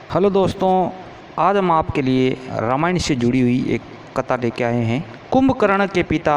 Hello दोस्तों, आज हम आपके लिए रामायण से जुड़ी हुई एक कथा लेके आए हैं। कुंभकर्ण के पिता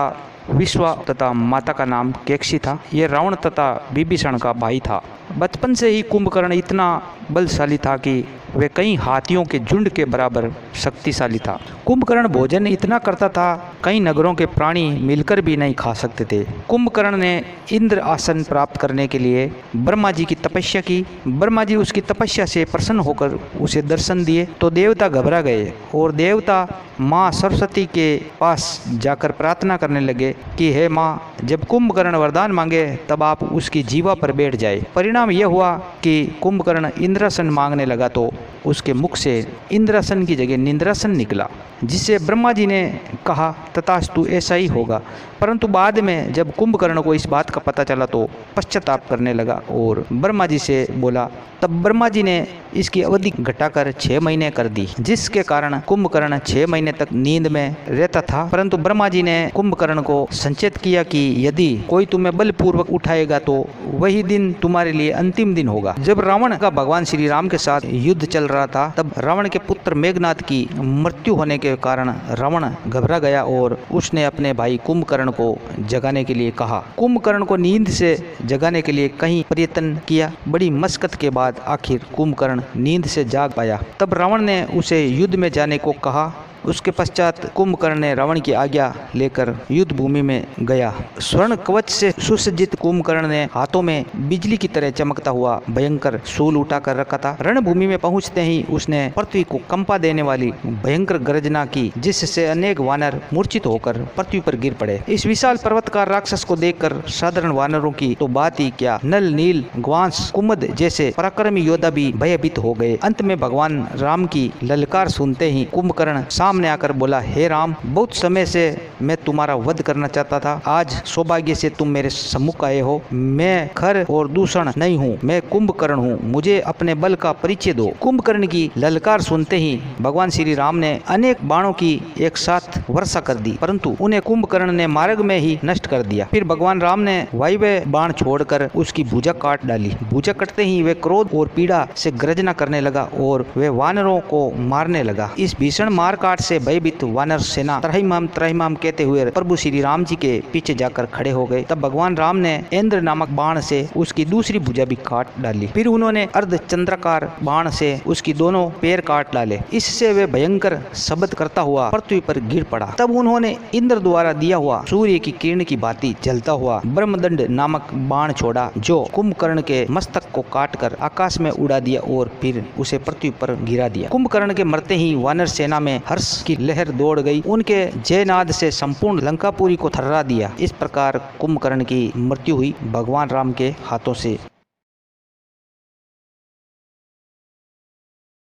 विश्वा तथा माता का नाम केकसी था। ये रावण तथा विभीषण का भाई था। बचपन से ही कुंभकर्ण इतना बलशाली था कि वे कई हाथियों के झुंड के बराबर शक्तिशाली था। कुंभकर्ण भोजन इतना करता था, कई नगरों के प्राणी मिलकर भी नहीं खा सकते थे। कुंभकर्ण ने इंद्र आसन प्राप्त करने के लिए ब्रह्मा जी की तपस्या की। ब्रह्मा जी उसकी तपस्या से प्रसन्न होकर उसे दर्शन दिए तो देवता घबरा गए और देवता माँ सरस्वती के पास जाकर प्रार्थना करने लगे कि हे माँ, जब कुंभकर्ण वरदान मांगे तब आप उसकी जीवा पर बैठ जाए। परिणाम यह हुआ कि कुंभकर्ण इंद्रासन मांगने लगा तो उसके मुख से इंद्रासन की जगह निंद्रासन निकला, जिससे ब्रह्मा जी ने कहा तथास्तु, ऐसा ही होगा। परंतु बाद में जब कुंभकर्ण को इस बात का पता चला तो पश्चाताप करने लगा और ब्रह्मा जी से बोला। तब ब्रह्मा जी ने इसकी अवधि घटाकर 6 महीने कर दी, जिसके कारण कुंभकर्ण 6 महीने तक नींद में रहता था। परंतु ब्रह्मा जी ने कुंभकर्ण को संचेत किया कि यदि कोई तुम्हें बलपूर्वक उठाएगा तो वही दिन तुम्हारे लिए अंतिम दिन होगा। जब रावण का भगवान श्री राम के साथ युद्ध चल रहा था, तब रावण के पुत्र मेघनाद की मृत्यु होने के कारण रावण घबरा गया और उसने अपने भाई कुंभकर्ण को जगाने के लिए कहा। कुंभकर्ण को नींद से जगाने के लिए कहीं प्रयत्न किया। बड़ी मशक्कत के बाद आखिर कुंभकर्ण नींद से जाग पाया। तब रावण ने उसे युद्ध में जाने को कहा। उसके पश्चात कुंभकर्ण ने रावण की आज्ञा लेकर युद्ध भूमि में गया। स्वर्ण कवच से सुसज्जित कुंभकर्ण ने हाथों में बिजली की तरह चमकता हुआ भयंकर शूल उठाकर रखा था। रणभूमि में पहुंचते ही उसने पृथ्वी को कंपा देने वाली भयंकर गर्जना की, जिससे अनेक वानर मूर्छित होकर पृथ्वी पर गिर पड़े। इस विशाल पर्वतकार राक्षस को देखकर साधारण वानरों की तो बात ही क्या, नल, नील, ग्वांस, कुमुद जैसे पराक्रमी योद्धा भी भयभीत हो गए। अंत में भगवान राम की ललकार सुनते ही कुंभकर्ण सामने आकर बोला, हे राम, बहुत समय से मैं तुम्हारा वध करना चाहता था। आज सौभाग्य से तुम मेरे सम्मुख आए हो। मैं खर और दूषण नहीं हूँ, मैं कुंभकर्ण हूँ। मुझे अपने बल का परिचय दो। कुंभकर्ण की ललकार सुनते ही भगवान श्री राम ने अनेक बाणों की एक साथ वर्षा कर दी, परंतु उन्हें कुंभकर्ण ने मार्ग में ही नष्ट कर दिया। फिर भगवान राम ने वायव्य बाण छोड़कर उसकी भुजा काट डाली। भुजा कटते ही वे क्रोध और पीड़ा से गर्जना करने लगा और वे वानरों को मारने लगा। इस भीषण मार काट से भयभीत वानर सेना त्रहिमाम कहते हुए प्रभु श्री राम जी के पीछे जाकर खड़े हो गए। तब भगवान राम ने इंद्र नामक बाण से उसकी दूसरी भुजा भी काट डाली। फिर उन्होंने अर्ध चंद्राकार बाण से उसकी दोनों पैर काट डाले। इससे वे भयंकर शब्द करता हुआ पृथ्वी पर गिर पड़ा। तब उन्होंने इंद्र द्वारा दिया हुआ सूर्य की किरण की भांति जलता हुआ ब्रह्मदंड नामक बाण छोड़ा, जो कुंभकर्ण के मस्तक को काटकर आकाश में उड़ा दिया और फिर उसे पृथ्वी पर गिरा दिया। कुंभकर्ण के मरते ही वानर सेना में हर्ष की लहर दौड़ गई। उनके जयनाद से संपूर्ण लंकापुरी को थर्रा दिया। इस प्रकार कुंभकर्ण की मृत्यु हुई भगवान राम के हाथों से।